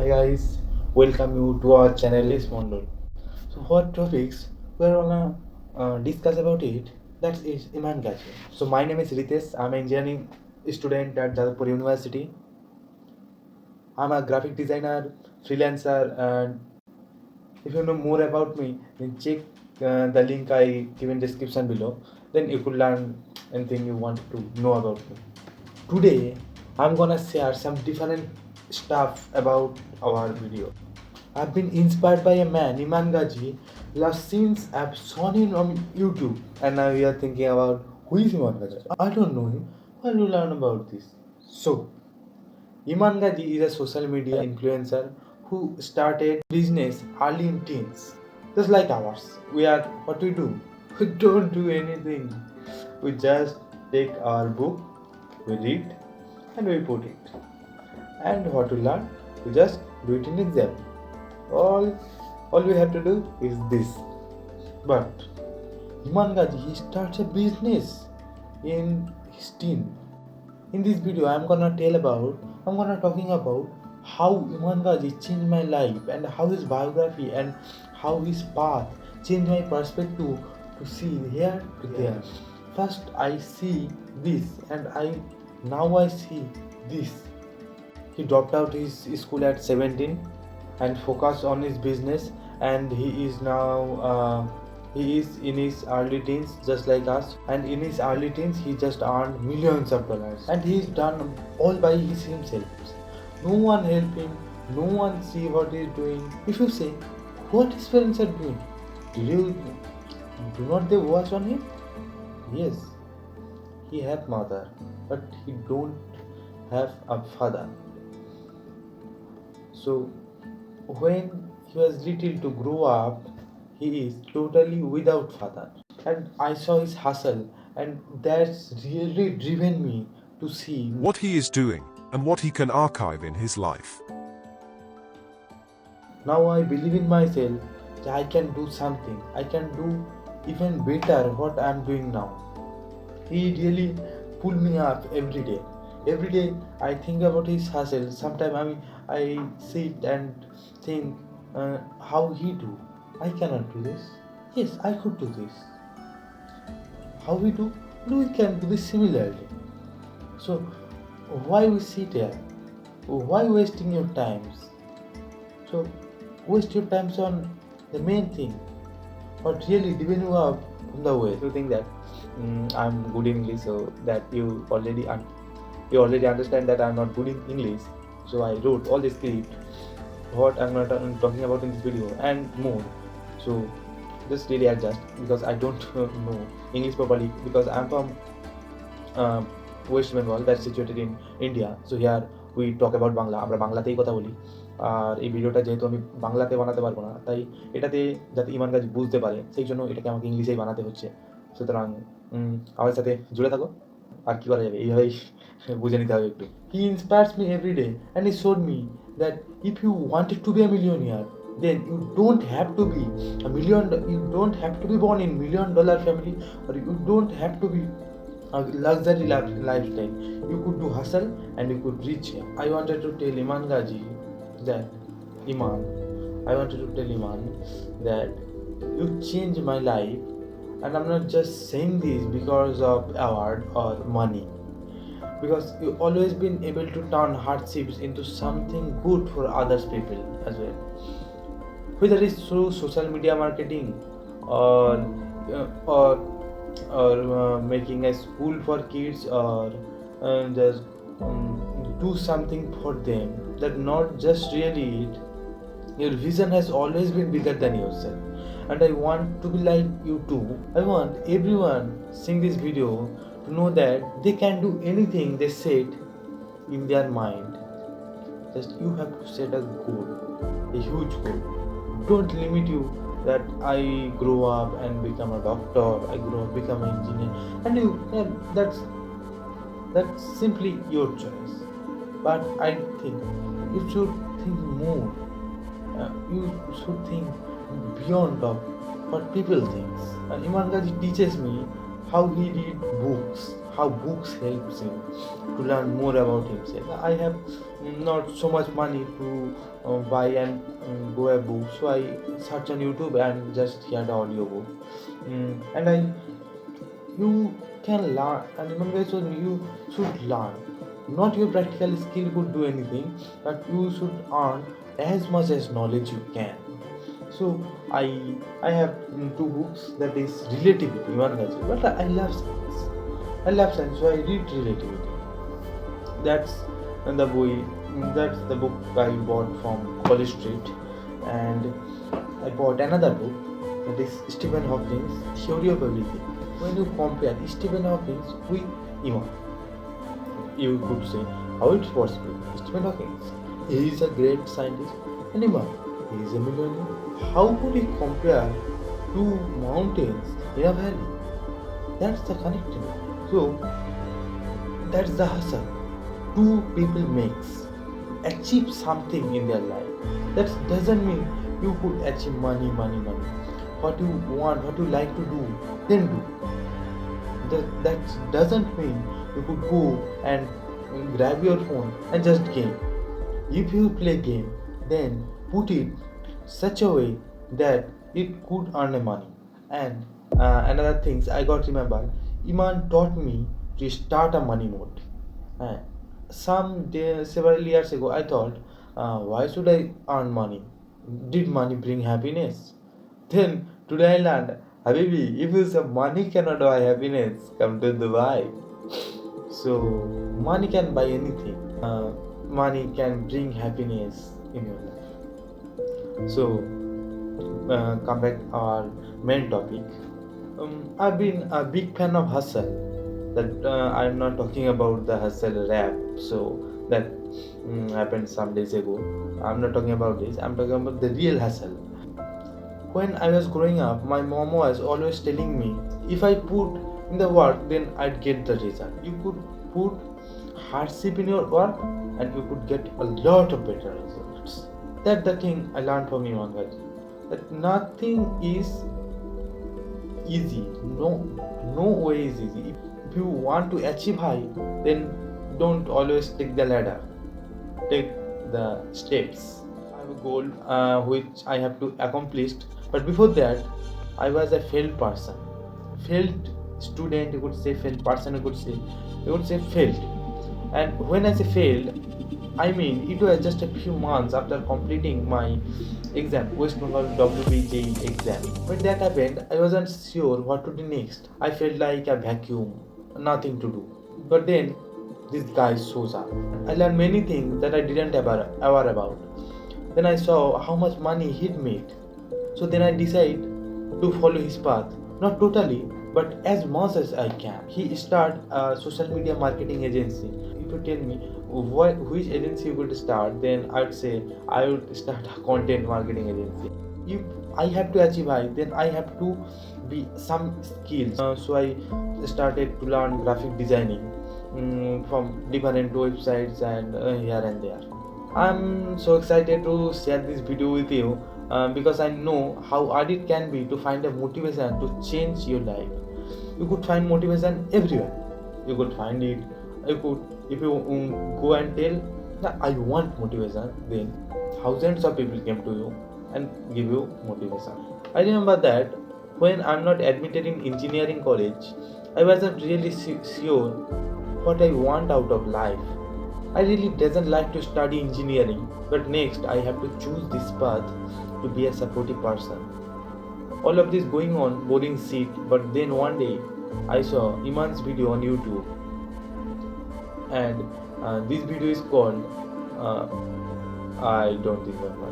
Hi guys, welcome you to our channel is Mondol. So what topics we're gonna discuss about it? That is Iman Gadzhi. So my name is Ritesh. I'm an engineering student at Jadavpur University. I'm a graphic designer, freelancer, and if you know more about me, then check the link I give in description below. Then you could learn anything you want to know about me. Today, I'm gonna share some different stuff about our video. I've been inspired by a man, Iman Gadzhi, last since I've seen him on YouTube. And now we are thinking about who is Iman Gadzhi? I don't know him. Where do you learn about this? So, Iman Gadzhi is a social media influencer who started business early in teens. Just like ours. What we do? We don't do anything. We just take our book, we read, and we put it. And what we learn, we just do it in exam. All, all we have to do is this. But Iman Gadzhi, he starts a business in his teen. In this video, I'm gonna talking about how Iman Gadzhi changed my life and how his biography and how his path changed my perspective to see here to there. First, I see this, and I see this. He dropped out his school at 17 and focused on his business, and he is in his early teens just like us, and in his early teens he just earned millions of dollars, and he's done all by himself. No one help him, no one see what he's doing. If you say what his parents are doing, do not they watch on him? Yes, he have mother, but he don't have a father. So when he was little to grow up, he is totally without father. And I saw his hustle, and that's really driven me to see what he is doing and what he can archive in his life. now I believe in myself that I can do something. I can do even better what I'm doing now. He really pull me up every day. Every day I think about his hustle. Sometimes I sit and think how he do. I cannot do this. Yes, I could do this. How we do? We can do this similarly. So why we sit here? Why wasting your times? So waste your times on the main thing. What really driven you up from the way? You think that I'm good in English, so that you already understand that I'm not good in English. So I wrote all the script, what I'm not talking about in this video, and more. So just really adjust because I don't know English properly because I'm from West Bengal that situated in India so here we talk about Bangla আমরা বাংলাতেই কথা বলি আর এই ভিডিওটা যেহেতু আমি বাংলাতে বানাতে পারবো না তাই এটাতে যাতে ইমান গাজী বুঝতে পারে সেই জন্য এটাকে আমাকে ইংলিশেই বানাতে হচ্ছে সুতরাং আমার সাথে জুড়ে থাকো আর কি করা যাবে এইভাবেই বুঝে নিতে হবে একটু he inspires me every day and he showed me that if you wanted to be a millionaire then you don't have to be you don't have to be born in $1 million family, or you don't have to be a luxury lifestyle. You could do hustle and you could reach. I wanted to tell Iman Gadzhi that that you changed my life, and I'm not just saying this because of award or money, because you always been able to turn hardships into something good for others people as well, whether it's through social media marketing or or making a school for kids, or just do something for them, that not just really it. Your vision has always been bigger than yourself, and I want to be like you too. I want everyone seeing this video to know that they can do anything they set in their mind. Just you have to set a goal, a huge goal. Don't limit you that I grow up and become a doctor, I grow up become an engineer, and that's simply your choice. But I think you should think more. You should think beyond of what people think. Iman Gadzhi teaches me how he read books, how books helps him to learn more about himself. I have not so much money to buy and go a book, so I search on YouTube and just hear the audiobook. And you can learn, and remember, so you should learn. Not your practical skill could do anything, but you should earn as much as knowledge you can. So i I have two books, that is relativity, Iman Gadzhi, but I love science, so I read relativity. That's the boy that's the book I bought from College Street. And I bought another book, that is Stephen Hawking's Theory of Everything. When you compare Stephen Hawking with Iman, you could say, how it's possible? Stephen Hawking, he is a great scientist, and Iman, he is a millionaire. How could he compare two mountains in a valley? That's the connection. So that's the hustle two people makes achieve something in their life. That doesn't mean you could achieve money. What you want, what you like to do, then do. That doesn't mean you could go and grab your phone and just game. If you play game, then put it such a way that it could earn a money. And another things I got remember, Iman taught me to start a money note. And several years ago, I thought, why should I earn money? Did money bring happiness? Then today I learned, Habibi, if you say money cannot buy happiness, come to Dubai. So money can buy anything. Money can bring happiness in your life. So come back our main topic. I've been a big fan of hustle. That I'm not talking about the hustle rap. So that happened some days ago. I'm not talking about this. I'm talking about the real hustle. When I was growing up, my mom was always telling me, if I put in the work, then I'd get the result. You could put hardship in your work, and you could get a lot of better results. That's the thing I learned from Iman Gadzhi. That nothing is easy. No way is easy. If you want to achieve high, then don't always take the ladder. Take the steps. I have a goal which I have to accomplish. But before that, I was a failed person. Failed student, you could say, failed person, you could say failed. And when I say failed, I mean it was just a few months after completing my exam, West Bengal WBJ exam. When that happened, I wasn't sure what to do next. I felt like a vacuum, nothing to do. But then this guy shows up. I learned many things that I didn't ever aware about. Then I saw how much money he'd made. So then I decided to follow his path. Not totally, but as much as I can. He started a social media marketing agency. If you tell me which agency you would start, then I would say I would start a content marketing agency. If I have to achieve high, then I have to be some skills. So I started to learn graphic designing from different websites and here and there. I'm so excited to share this video with you because I know how hard it can be to find a motivation to change your life. You could find motivation everywhere. You could find it. If you go and tell, "Nah, I want motivation," then thousands of people came to you and give you motivation. I remember that when I'm not admitted in engineering college, I wasn't really sure what I want out of life. I really doesn't like to study engineering, but next I have to choose this path to be a supportive person. All of this going on, boring shit, but then one day I saw Iman's video on YouTube, and this video is called I don't remember.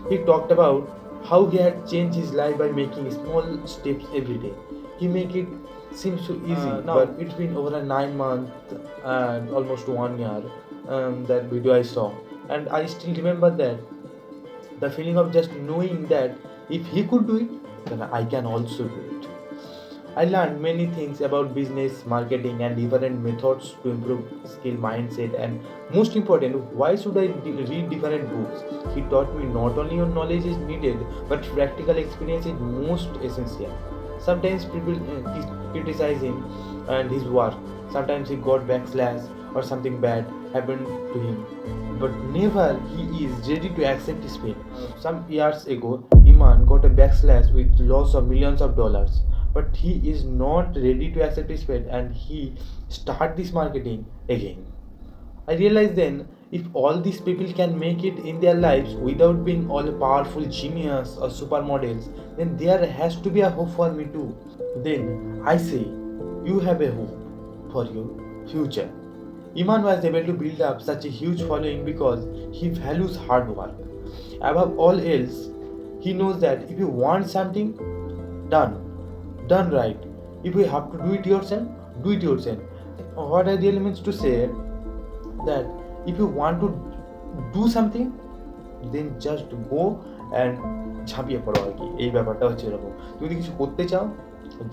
He talked about how he had changed his life by making small steps every day. He make it seem so easy, but it's been over 9 months and almost 1 year. That video I saw, and I still remember that the feeling of just knowing that if he could do it, then I can also do it. I learned many things about business, marketing, and different methods to improve skill, mindset, and most important, why should I read different books? He taught me not only your knowledge is needed, but practical experience is most essential. Sometimes people criticize him and his work. Sometimes he got backslash or something bad happened to him. But never he is ready to accept his fate. Some years ago, Iman got a backslash with loss of millions of dollars. But he is not ready to accept his fate and he start this marketing again. I realized then if all these people can make it in their lives without being all powerful genius or supermodels, then there has to be a hope for me too. Then I say, you have a hope for your future. Iman was able to build up such a huge following because he values hard work. Above all else, he knows that if you want something done right, if you have to do it yourself. What I really means to say that if you want to do something then just go and ঝাঁপিয়ে পড়ো আর কি এই ব্যাপারটা হচ্ছে এরকম তুমি যদি কিছু করতে চাও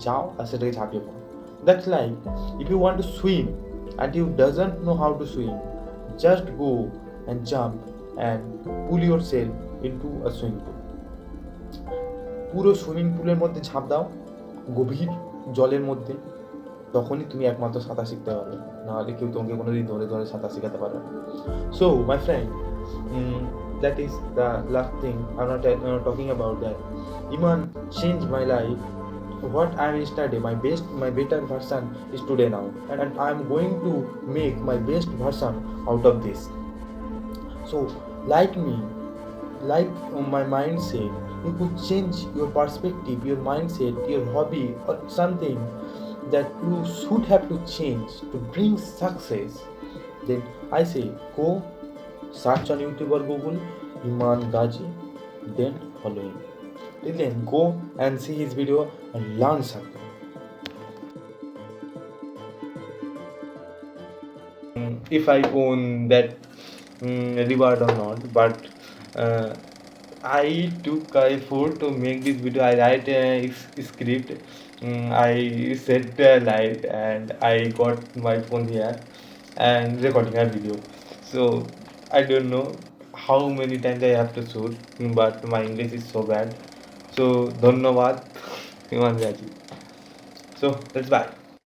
যাও আর সেটাকে ঝাঁপিয়ে পড়ো that's like if you want to swim and you doesn't know how to swim just go and jump and pull yourself into a swimming pool পুরো সুইমিং পুলের মধ্যে ঝাঁপ দাও গভীর জলের মধ্যে তখনই তুমি একমাত্র সাঁতার শিখতে পারবে নাহলে কেউ তোমাকে কোনোদিন ধরে ধরে সাঁতার শেখাতে পারবে না so my friend that is the last thing I'm not talking about that Iman changed my life what I am yesterday my better version is today now and I'm going to make my best version out of this so like me like my mindset you could change your perspective your mindset your hobby or something that you should have to change to bring success then I say go search on YouTube or Google Iman Gadzhi then follow him till then go and see his video and learn something if I own that reward or not but I took effort to make this video I write a script I set the light and I got my phone here and recording a video so I don't know how many times I have to shoot but my English is so bad so dhanyawad Iman Gadzhi so that's bye